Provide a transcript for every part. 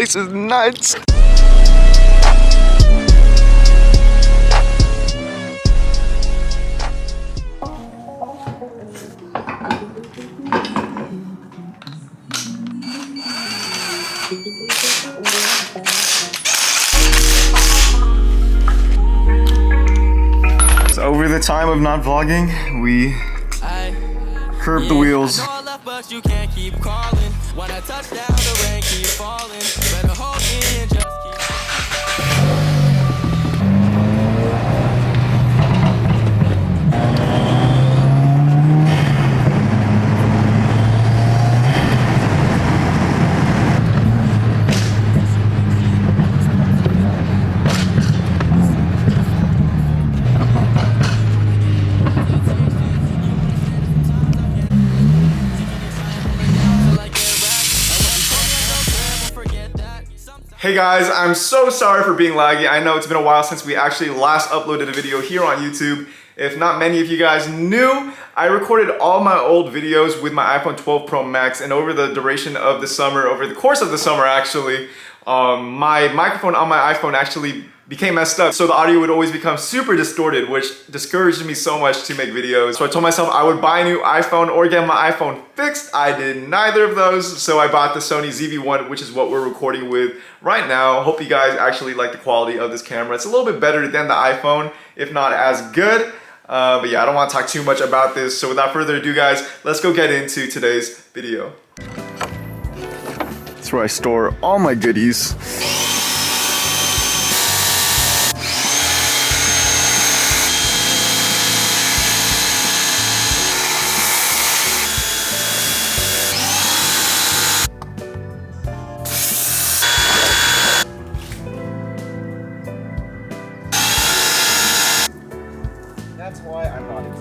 place is nuts. So over the time of not vlogging, we curbed the wheels. But you can't keep calling. When I touch down, the rain keep falling. Better hold in and just Hey guys, I'm so sorry for being laggy. I know it's been a while since we actually last uploaded a video here on YouTube. If not many of you guys knew, I recorded all my old videos with my iPhone 12 Pro Max, and over the duration of the summer, over the course of the summer actually, my microphone on my iPhone actually became messed up, so the audio would always become super distorted, which discouraged me so much to make videos. So I told myself I would buy a new iPhone or get my iPhone fixed. I did neither of those, so I bought the Sony ZV-1, which is what we're recording with right now. Hope you guys actually like the quality of this camera. It's a little bit better than the iPhone, if not as good. But yeah, I don't want to talk too much about this, so without further ado guys, let's go get into today's video. That's where I store all my goodies. That's why I'm not in.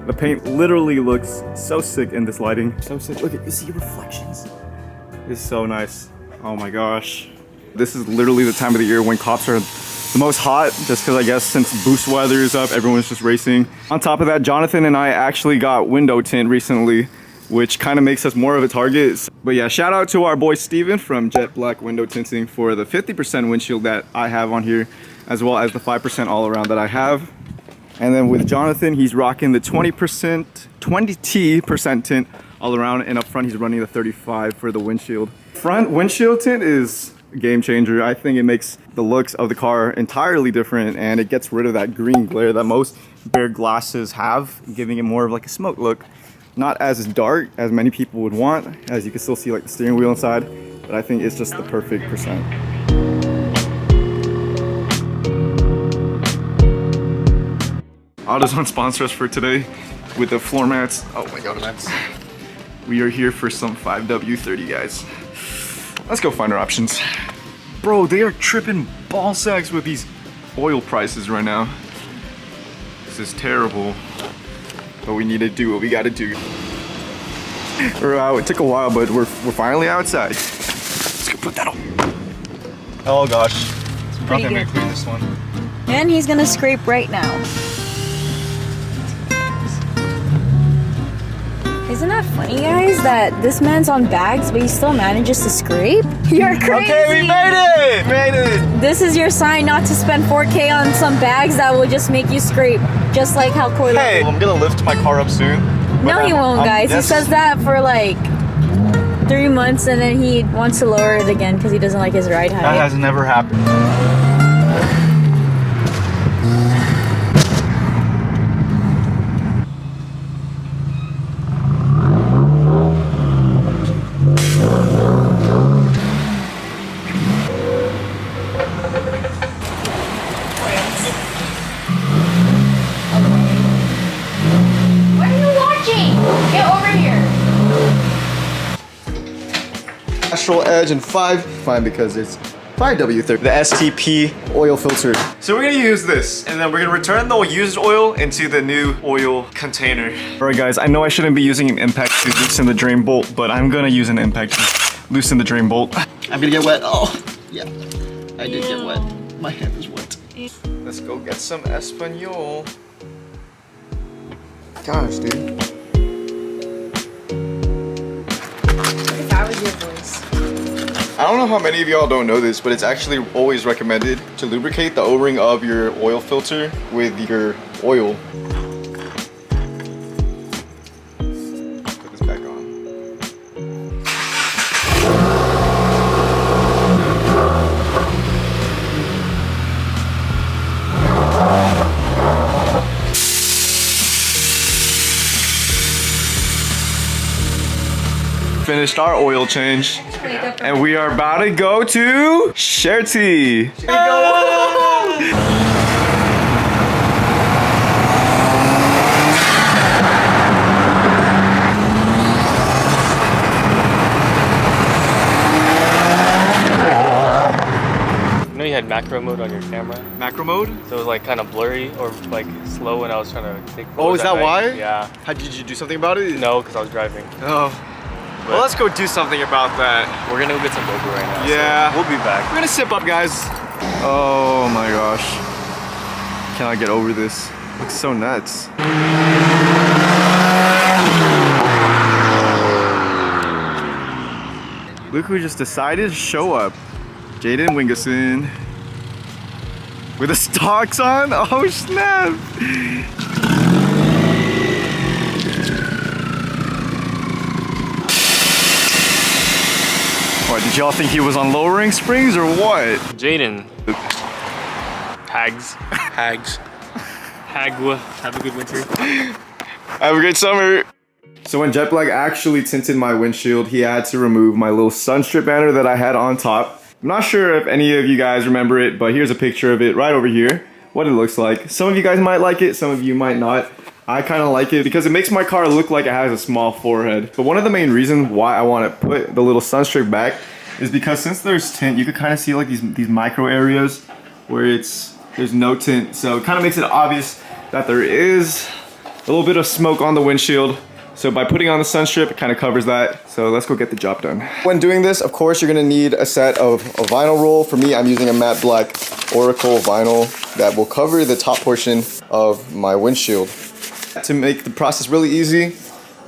The paint literally looks so sick in this lighting. So sick. Look at, you see reflections. It's so nice. Oh my gosh. This is literally the time of the year when cops are the most hot, just because I guess since boost weather is up, everyone's just racing. On top of that, Jonathan and I actually got window tint recently, which kind of makes us more of a target. But yeah, shout out to our boy Steven from Jet Black Window Tinting for the 50% windshield that I have on here, as well as the 5% all around that I have. And then with Jonathan, he's rocking the 20% tint all around, and up front he's running the 35 for the windshield. Front windshield tint is a game changer. I think it makes the looks of the car entirely different, and it gets rid of that green glare that most bare glasses have, giving it more of like a smoke look. Not as dark as many people would want, as you can still see like the steering wheel inside, but I think it's just the perfect percent. AutoZone sponsor us for today with the floor mats. Oh my god, mats. We are here for some 5W30, guys. Let's go find our options. Bro, they are tripping ball sacks with these oil prices right now. This is terrible. But we need to do what we gotta do. We're out. It took a while, but we're finally outside. Let's go put that on. Oh gosh. I'm gonna clean this one. And he's gonna scrape right now. Isn't that funny, guys? That this man's on bags, but he still manages to scrape? You're crazy. Okay, we made it! Made it! This is your sign not to spend 4K on some bags that will just make you scrape. Just like how Coy. Hey, I'm gonna lift my car up soon. No, he won't, guys. He says that for like 3 months, and then he wants to lower it again because he doesn't like his ride height. That has never happened. Astral Edge and 5 because it's 5W30, the STP oil filter. So we're gonna use this, and then we're gonna return the used oil into the new oil container. All right guys, I know I shouldn't be using an impact to loosen the drain bolt, but I'm gonna use an impact to loosen the drain bolt. I'm gonna get wet. Oh, yeah, I did get wet. My hand is wet. Let's go get some Espanol. Gosh, dude. If I was your voice. I don't know how many of y'all don't know this, but it's actually always recommended to lubricate the O-ring of your oil filter with your oil. Put this back on. Finished our oil change, and we are about to go to Sherty. You know you had macro mode on your camera? Macro mode? So it was like kind of blurry or like slow when I was trying to take photos. Oh, is that at night. why? Yeah. How did you do something about it? No, because I was driving. Oh. Well, let's go do something about that. We're gonna go get some boba right now. Yeah. So we'll be back. We're gonna sip up, guys. Oh my gosh. Cannot get over this. Looks so nuts. Look who just decided to show up. Jaden Wingeson. With the stocks on? Oh snap! What, did y'all think he was on lowering springs or what? Jaden. Hags. Hags. Hagwa. Have a good winter. Have a great summer. So when Jetblack actually tinted my windshield, he had to remove my little sun strip banner that I had on top. I'm not sure if any of you guys remember it, but here's a picture of it right over here. What it looks like. Some of you guys might like it, some of you might not. I kind of like it because it makes my car look like it has a small forehead. But one of the main reasons why I want to put the little sun strip back is because since there's tint, you could kind of see like these micro areas where there's no tint. So it kind of makes it obvious that there is a little bit of smoke on the windshield. So by putting on the sun strip, it kind of covers that. So let's go get the job done. When doing this, of course, you're gonna need a set of a vinyl roll. For me, I'm using a matte black Oracle vinyl that will cover the top portion of my windshield. To make the process really easy,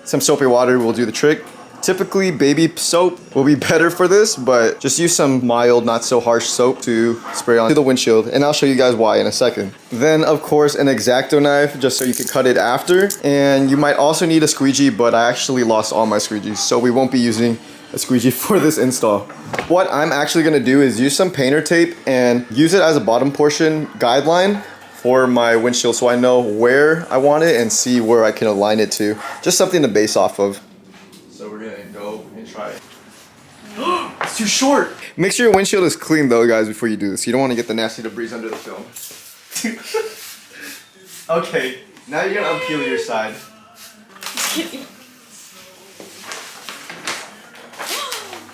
some soapy water will do the trick. Typically, baby soap will be better for this, but just use some mild, not so harsh soap to spray onto the windshield, and I'll show you guys why in a second. Then, of course, an X-Acto knife, just so you can cut it after. And you might also need a squeegee, but I actually lost all my squeegees, so we won't be using a squeegee for this install. What I'm actually gonna do is use some painter tape and use it as a bottom portion guideline for my windshield so I know where I want it and see where I can align it to. Just something to base off of. So we're gonna go and try it. It's too short! Make sure your windshield is clean though, guys, before you do this. You don't want to get the nasty debris under the film. Okay, now you're gonna unpeel your side.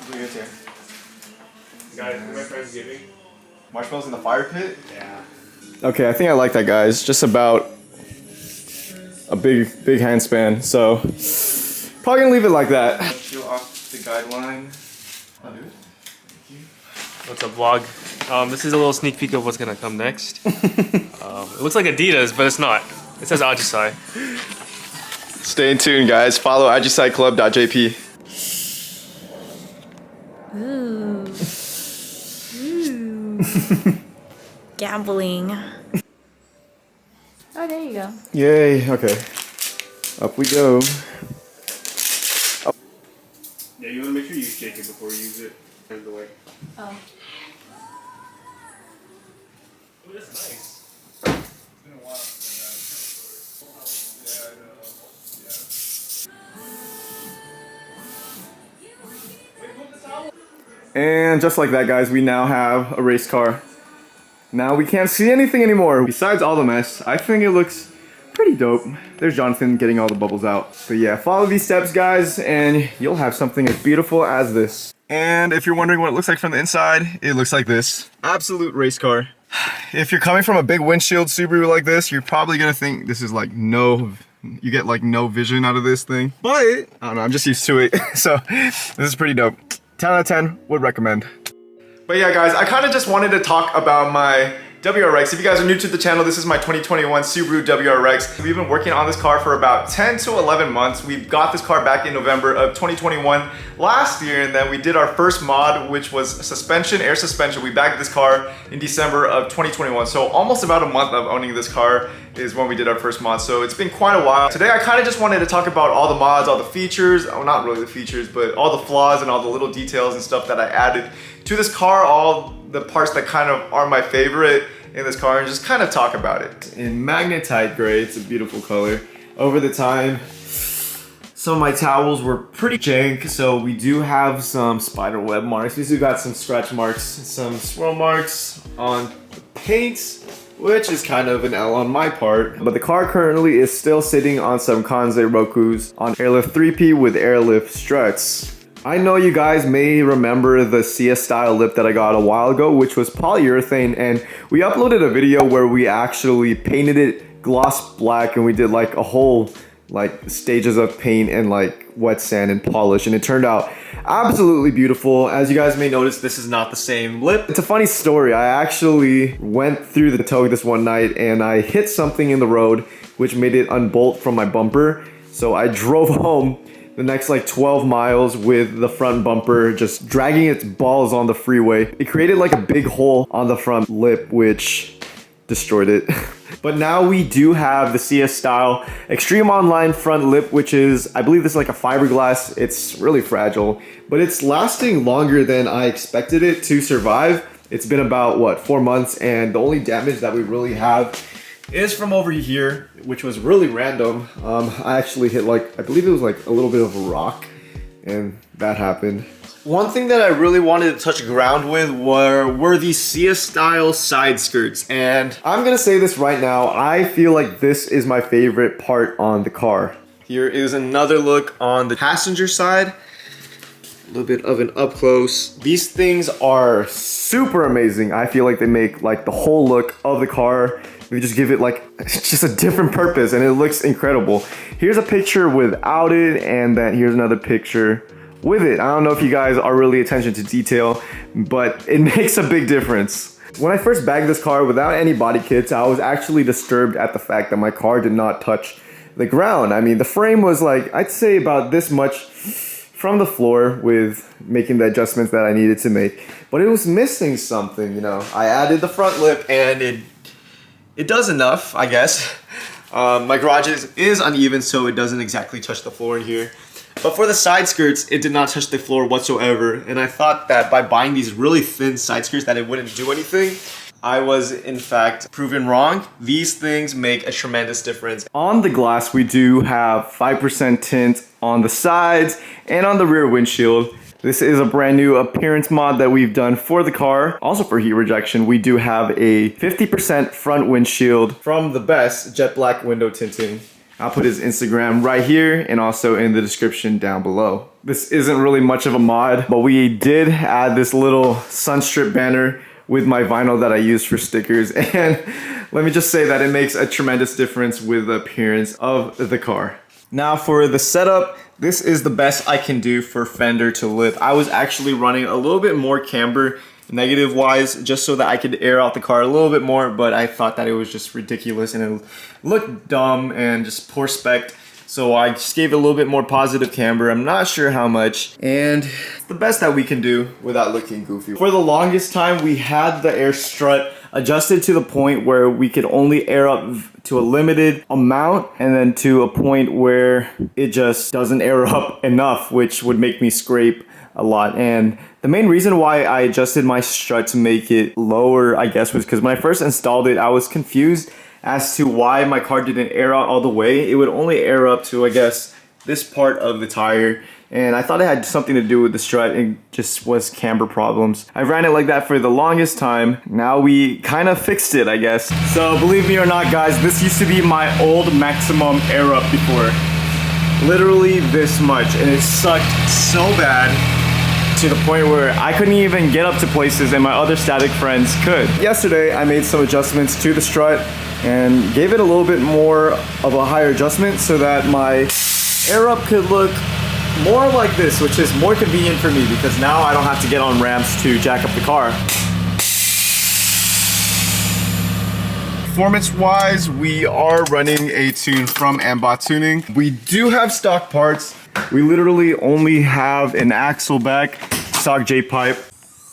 Look at here. Guys, my friend's giving. Marshmallows in the fire pit? Yeah. Okay, I think I like that, guys. Just about a big handspan. So probably gonna leave it like that. Peel off the guideline. I'll do it. Thank you. What's up, vlog? This is a little sneak peek of what's gonna come next. It looks like Adidas, but it's not. It says Ajisai. Stay tuned, guys. Follow ajisaiclub.jp. Ooh. Ooh. Gambling. Oh, there you go. Yay, okay. Up we go. Yeah, you wanna make sure you shake it before you use it. Turn the way. Oh. Oh, that's nice. And just like that, guys, we now have a race car. Now we can't see anything anymore. Besides all the mess, I think it looks pretty dope. There's Jonathan getting all the bubbles out. But yeah, follow these steps, guys, and you'll have something as beautiful as this. And if you're wondering what it looks like from the inside, it looks like this. Absolute race car. If you're coming from a big windshield Subaru like this, you're probably gonna think this is like you get like no vision out of this thing. But, I don't know, I'm just used to it. So, this is pretty dope. 10 out of 10, would recommend. But yeah, guys, I kind of just wanted to talk about my WRX. If you guys are new to the channel, this is my 2021 Subaru WRX. We've been working on this car for about 10 to 11 months. We got this car back in November of 2021 last year, and then we did our first mod, which was suspension, air suspension. We bagged this car in December of 2021. So almost about a month of owning this car is when we did our first mod. So it's been quite a while. Today I kind of just wanted to talk about all the mods, all the features, well, not really the features, but all the flaws and all the little details and stuff that I added to this car, all the parts that kind of are my favorite in this car, and just kind of talk about it. In magnetite gray, it's a beautiful color. Over the time, some of my towels were pretty jank, so we do have some spider web marks. We still got some scratch marks, some swirl marks on the paint, which is kind of an L on my part. But the car currently is still sitting on some Kanze Rokus on airlift 3P with airlift struts. I know you guys may remember the CS style lip that I got a while ago, which was polyurethane, and we uploaded a video where we actually painted it gloss black, and we did like a whole like stages of paint and like wet sand and polish, and it turned out absolutely beautiful. As you guys may notice, this is not the same lip. It's a funny story. I actually went through the tow this one night and I hit something in the road which made it unbolt from my bumper. So I drove home the next like 12 miles with the front bumper just dragging its balls on the freeway. It created like a big hole on the front lip, which destroyed it. But now we do have the CS style Extreme Online front lip, which is, I believe this is like a fiberglass. It's really fragile, but it's lasting longer than I expected it to survive. It's been about, what, 4 months, and the only damage that we really have is from over here, which was really random. I actually hit like, I believe it was like a little bit of a rock, and that happened. One thing that I really wanted to touch ground with were these CS style side skirts, and I'm gonna say this right now, I feel like this is my favorite part on the car. Here is another look on the passenger side. A little bit of an up close. These things are super amazing. I feel like they make like the whole look of the car. We just give it like, it's just a different purpose, and it looks incredible. Here's a picture without it, and then here's another picture with it. I don't know if you guys are really attention to detail, but it makes a big difference. When I first bagged this car without any body kits, I was actually disturbed at the fact that my car did not touch the ground. I mean, the frame was like, I'd say about this much from the floor with making the adjustments that I needed to make, but it was missing something, you know. I added the front lip and it does enough, I guess. My garage is uneven, so it doesn't exactly touch the floor in here. But for the side skirts, it did not touch the floor whatsoever. And I thought that by buying these really thin side skirts that it wouldn't do anything. I was in fact proven wrong. These things make a tremendous difference. On the glass, we do have 5% tint on the sides and on the rear windshield. This is a brand new appearance mod that we've done for the car. Also for heat rejection, we do have a 50% front windshield from the best jet black window tinting. I'll put his Instagram right here and also in the description down below. This isn't really much of a mod, but we did add this little sun strip banner with my vinyl that I use for stickers, and let me just say that it makes a tremendous difference with the appearance of the car. Now for the setup, this is the best I can do for fender to lip. I was actually running a little bit more camber negative wise just so that I could air out the car a little bit more, but I thought that it was just ridiculous and it looked dumb and just poor spec. So I just gave it a little bit more positive camber. I'm not sure how much, and it's the best that we can do without looking goofy. For the longest time, we had the air strut adjusted to the point where we could only air up to a limited amount, and then to a point where it just doesn't air up enough, which would make me scrape a lot. And the main reason why I adjusted my strut to make it lower, I guess, was because when I first installed it, I was confused as to why my car didn't air out all the way. It would only air up to, I guess, this part of the tire, and I thought it had something to do with the strut. It just was camber problems. I ran it like that for the longest time. Now we kind of fixed it, I guess. So believe me or not, guys, this used to be my old maximum air up before. Literally this much, and it sucked so bad to the point where I couldn't even get up to places and my other static friends could. Yesterday, I made some adjustments to the strut and gave it a little bit more of a higher adjustment so that my air up could look more like this, which is more convenient for me because now I don't have to get on ramps to jack up the car. Performance-wise, we are running a tune from Ambot Tuning. We do have stock parts. We literally only have an axle back, stock J-pipe.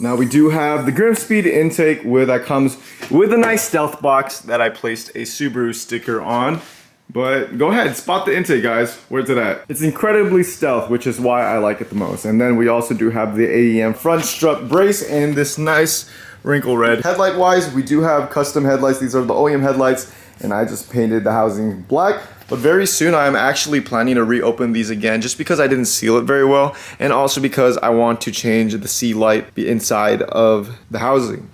Now we do have the Grim Speed intake that comes with a nice stealth box that I placed a Subaru sticker on. But go ahead, spot the intake, guys. Where's it at? It's incredibly stealth, which is why I like it the most. And then we also do have the AEM front strut brace and this nice wrinkle red. Headlight wise, we do have custom headlights. These are the OEM headlights, and I just painted the housing black. But very soon I'm actually planning to reopen these again just because I didn't seal it very well, and also because I want to change the sea light inside of the housing.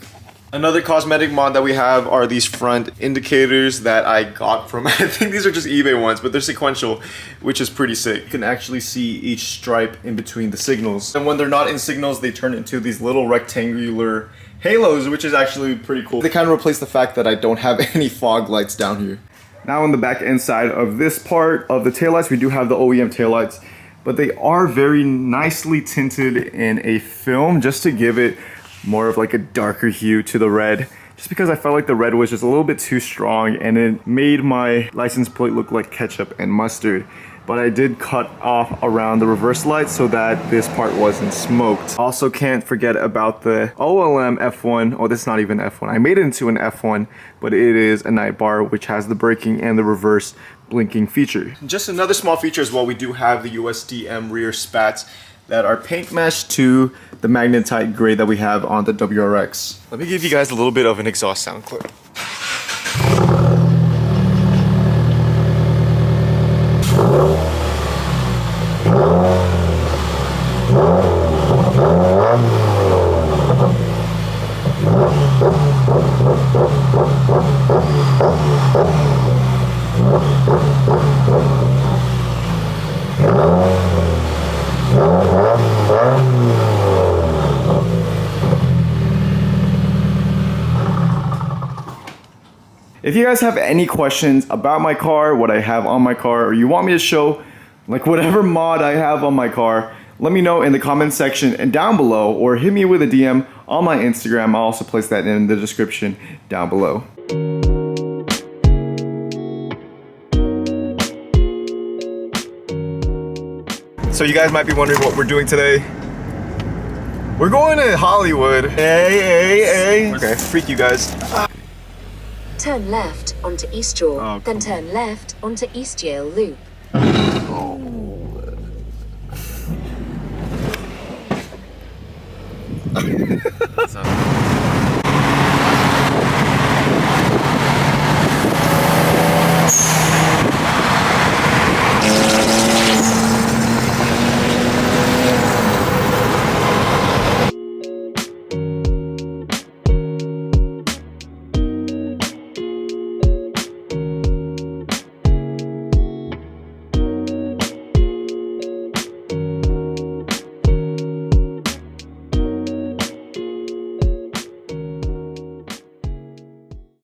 Another cosmetic mod that we have are these front indicators that I got from, I think these are just eBay ones, but they're sequential, which is pretty sick. You can actually see each stripe in between the signals. And when they're not in signals, they turn into these little rectangular halos, which is actually pretty cool. They kind of replace the fact that I don't have any fog lights down here. Now on the back end side of this part of the taillights, we do have the OEM taillights, but they are very nicely tinted in a film just to give it more of like a darker hue to the red, just because I felt like the red was just a little bit too strong and it made my license plate look like ketchup and mustard. But I did cut off around the reverse light so that this part wasn't smoked. Also can't forget about the OLM F1. Oh, this is not even F1. I made it into an F1, but it is a night bar which has the braking and the reverse blinking feature. Just another small feature as well, we do have the USDM rear spats that are paint meshed to the magnetite gray that we have on the WRX. Let me give you guys a little bit of an exhaust sound clip. If you guys have any questions about my car, what I have on my car, or you want me to show like whatever mod I have on my car, let me know in the comment section and down below, or hit me with a DM on my Instagram. I'll also place that in the description down below. So you guys might be wondering what we're doing today. We're going to Hollywood. Hey. Okay, freak you guys. Turn left onto East Jaw, then turn left onto East Yale Loop.